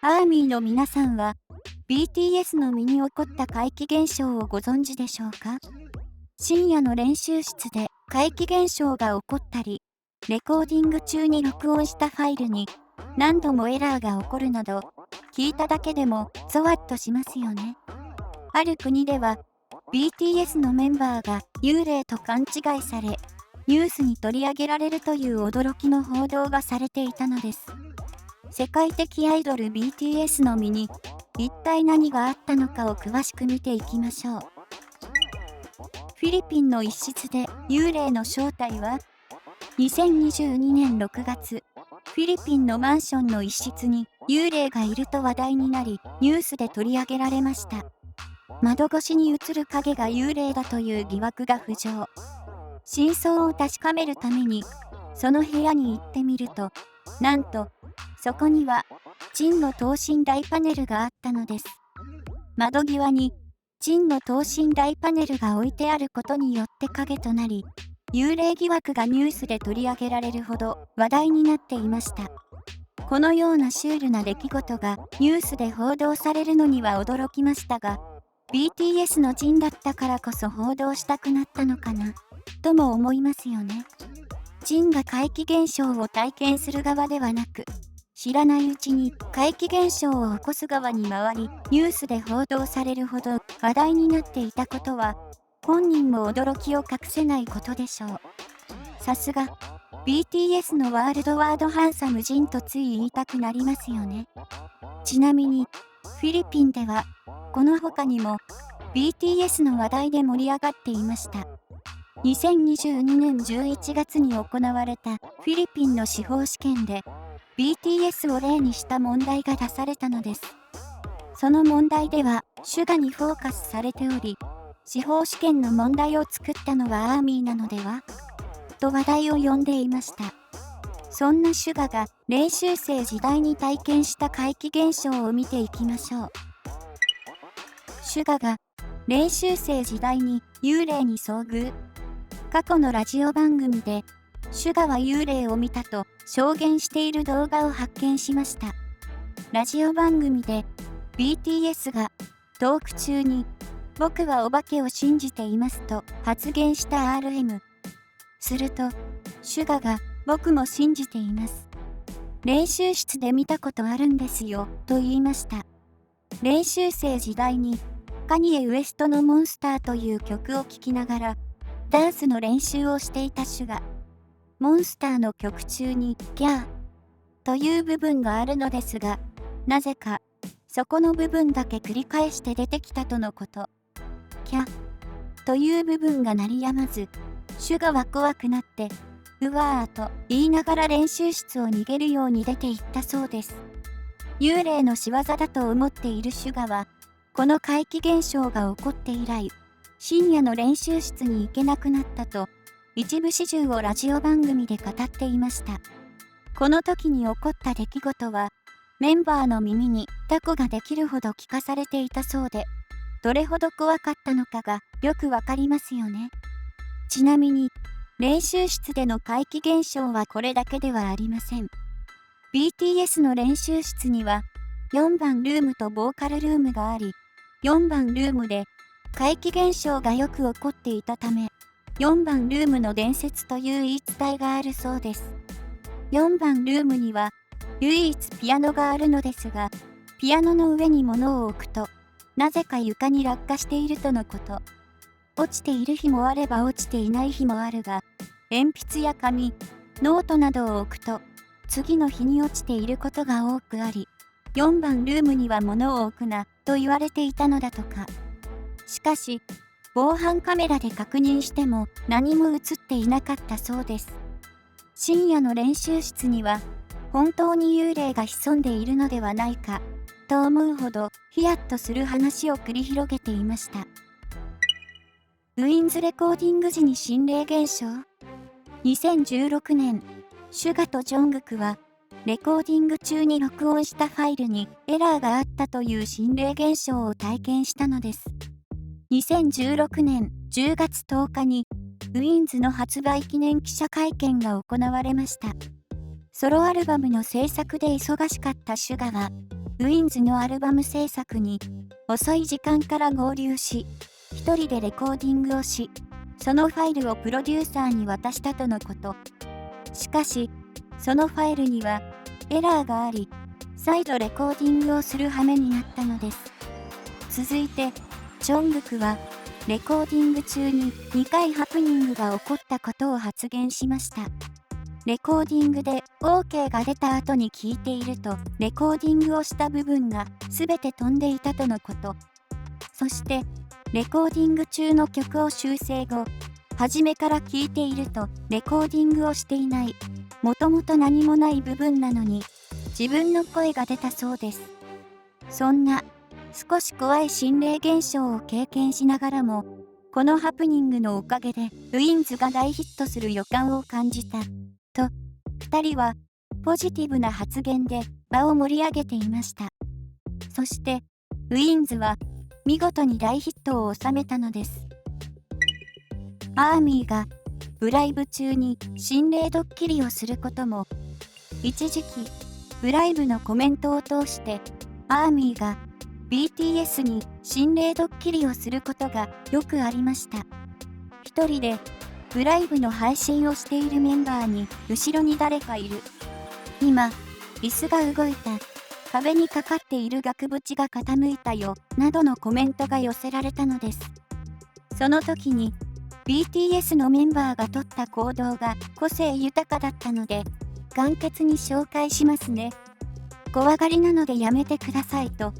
アーミーの皆さんは BTS の身に起こった怪奇現象をご存知でしょうか？深夜の練習室で怪奇現象が起こったり、レコーディング中に録音したファイルに何度もエラーが起こるなど、聞いただけでもゾワッとしますよね。ある国では BTS のメンバーが幽霊と勘違いされ、ニュースに取り上げられるという驚きの報道がされていたのです。世界的アイドル BTS の身に一体何があったのかを詳しく見ていきましょう。フィリピンの一室で幽霊の正体は？ 2022 年6月、フィリピンのマンションの一室に幽霊がいると話題になり、ニュースで取り上げられました。窓越しに映る影が幽霊だという疑惑が浮上。真相を確かめるために、その部屋に行ってみると、なんと、そこには、ジンの等身大パネルがあったのです。窓際に、ジンの等身大パネルが置いてあることによって影となり、幽霊疑惑がニュースで取り上げられるほど話題になっていました。このようなシュールな出来事がニュースで報道されるのには驚きましたが、BTS のジンだったからこそ報道したくなったのかな、とも思いますよね。ジンが怪奇現象を体験する側ではなく、知らないうちに怪奇現象を起こす側に回り、ニュースで報道されるほど話題になっていたことは、本人も驚きを隠せないことでしょう。さすが、BTS のワールドワードハンサムジンとつい言いたくなりますよね。ちなみに、フィリピンでは、この他にも BTS の話題で盛り上がっていました。2022年11月に行われたフィリピンの司法試験で BTS を例にした問題が出されたのです。その問題ではシュガにフォーカスされており、司法試験の問題を作ったのはアーミーなのではと話題を呼んでいました。そんなシュガが練習生時代に体験した怪奇現象を見ていきましょう。シュガが練習生時代に幽霊に遭遇。過去のラジオ番組で、シュガは幽霊を見たと証言している動画を発見しました。ラジオ番組で BTS がトーク中に僕はお化けを信じていますと発言した RM。すると、シュガが僕も信じています。練習室で見たことあるんですよと言いました。練習生時代にカニエ・ウエストのモンスターという曲を聴きながらダンスの練習をしていたシュガ。モンスターの曲中にギャーという部分があるのですが、なぜかそこの部分だけ繰り返して出てきたとのこと。キャという部分が鳴りやまず、シュガは怖くなって、うわーと言いながら練習室を逃げるように出て行ったそうです。幽霊の仕業だと思っているシュガは、この怪奇現象が起こって以来、深夜の練習室に行けなくなったと、一部始終をラジオ番組で語っていました。この時に起こった出来事は、メンバーの耳にタコができるほど聞かされていたそうで、どれほど怖かったのかがよくわかりますよね。ちなみに、練習室での怪奇現象はこれだけではありません。BTS の練習室には、4番ルームとボーカルルームがあり、4番ルームで怪奇現象がよく起こっていたため、4番ルームの伝説という言い伝えがあるそうです。4番ルームには唯一ピアノがあるのですが、ピアノの上に物を置くと、なぜか床に落下しているとのこと。落ちている日もあれば落ちていない日もあるが、鉛筆や紙、ノートなどを置くと、次の日に落ちていることが多くあり、4番ルームには物を置くなと言われていたのだとか。しかし、防犯カメラで確認しても何も映っていなかったそうです。深夜の練習室には本当に幽霊が潜んでいるのではないかと思うほどヒヤッとする話を繰り広げていました。ウィンズレコーディング時に心霊現象。2016年、シュガとジョングクはレコーディング中に録音したファイルにエラーがあったという心霊現象を体験したのです。2016年10月10日にウィンズの発売記念記者会見が行われました。ソロアルバムの制作で忙しかったシュガはウィンズのアルバム制作に遅い時間から合流し、一人でレコーディングをし、そのファイルをプロデューサーに渡したとのこと。しかし、そのファイルにはエラーがあり、再度レコーディングをする羽目になったのです。続いて、ジョングクはレコーディング中に2回ハプニングが起こったことを発言しました。レコーディングで OK が出た後に聞いていると、レコーディングをした部分が全て飛んでいたとのこと。そして、レコーディング中の曲を修正後、初めから聞いていると、レコーディングをしていない、もともと何もない部分なのに、自分の声が出たそうです。そんな、少し怖い心霊現象を経験しながらも、このハプニングのおかげで、ウィンズが大ヒットする予感を感じた。と、2人は、ポジティブな発言で場を盛り上げていました。そして、ウィンズは、見事に大ヒットを収めたのです。アーミーが、ブライブ中に心霊ドッキリをすることも、一時期、ブライブのコメントを通して、アーミーが BTS に心霊ドッキリをすることがよくありました。一人で、ブライブの配信をしているメンバーに、後ろに誰かいる。今、椅子が動いた。壁にかかっている額縁が傾いたよ、などのコメントが寄せられたのです。その時に、BTS のメンバーが取った行動が個性豊かだったので、簡潔に紹介しますね。怖がりなのでやめてくださいと、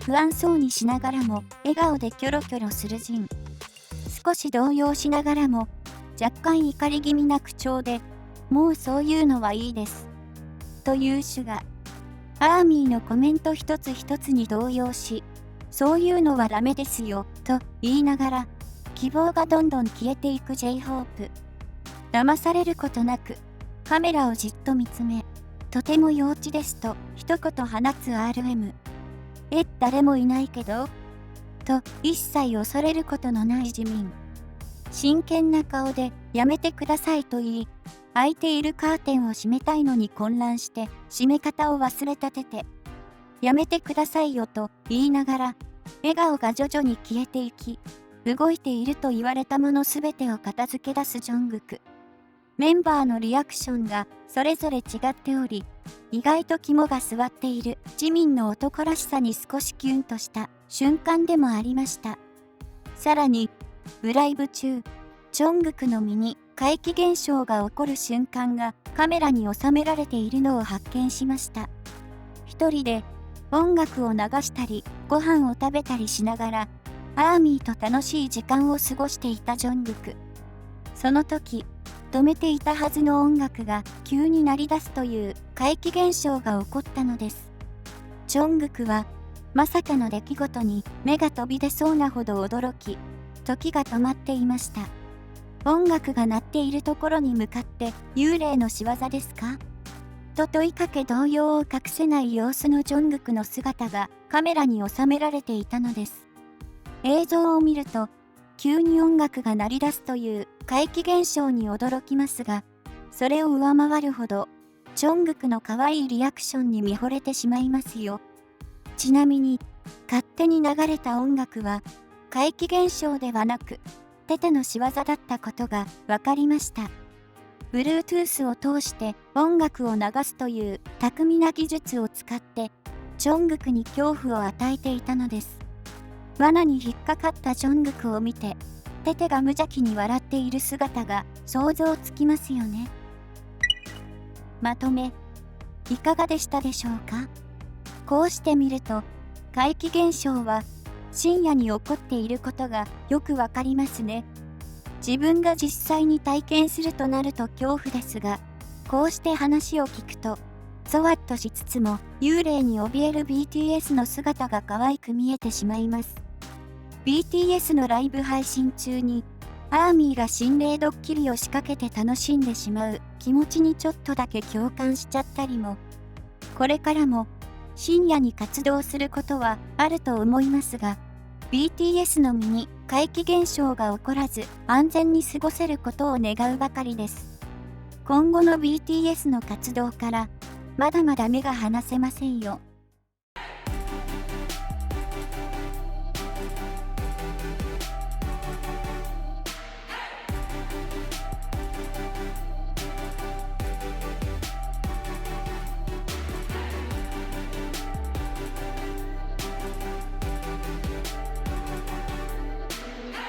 不安そうにしながらも笑顔でキョロキョロするジン。少し動揺しながらも、若干怒り気味な口調で、もうそういうのはいいです。というシュガ。アーミーのコメント一つ一つに動揺し、そういうのはダメですよ、と言いながら、希望がどんどん消えていく J-HOPE。騙されることなく、カメラをじっと見つめ、とても幼稚ですと一言放つ RM。誰もいないけどと一切恐れることのない自民。真剣な顔でやめてくださいと言い、開いているカーテンを閉めたいのに混乱して閉め方を忘れたてて、やめてくださいよと言いながら、笑顔が徐々に消えていき、動いていると言われたものすべてを片付け出すジョングク。メンバーのリアクションがそれぞれ違っており、意外と肝が据わっている自民の男らしさに少しキュンとした瞬間でもありました。さらに、ブライブ中、ジョングクの身に怪奇現象が起こる瞬間がカメラに収められているのを発見しました。一人で音楽を流したり、ご飯を食べたりしながら、アーミーと楽しい時間を過ごしていたジョングク。その時、止めていたはずの音楽が急に鳴り出すという怪奇現象が起こったのです。ジョングクは、まさかの出来事に目が飛び出そうなほど驚き、時が止まっていました。音楽が鳴っているところに向かって幽霊の仕業ですかと問いかけ動揺を隠せない様子のジョングクの姿がカメラに収められていたのです。映像を見ると、急に音楽が鳴り出すという怪奇現象に驚きますが、それを上回るほど、ジョングクの可愛いリアクションに見惚れてしまいますよ。ちなみに、勝手に流れた音楽は、怪奇現象ではなく、テテの仕業だったことが分かりました。Bluetooth を通して音楽を流すという巧みな技術を使って、ジョングクに恐怖を与えていたのです。罠に引っかかったジョングクを見て、テテが無邪気に笑っている姿が想像つきますよね。まとめ、いかがでしたでしょうか？こうしてみると、怪奇現象は深夜に起こっていることがよくわかりますね。自分が実際に体験するとなると恐怖ですが、こうして話を聞くと、ゾワッとしつつも幽霊に怯える BTS の姿が可愛く見えてしまいます。BTS のライブ配信中に、アーミーが心霊ドッキリを仕掛けて楽しんでしまう気持ちにちょっとだけ共感しちゃったりも、これからも深夜に活動することはあると思いますが、BTS の身に怪奇現象が起こらず安全に過ごせることを願うばかりです。今後の BTS の活動からまだまだ目が離せませんよ。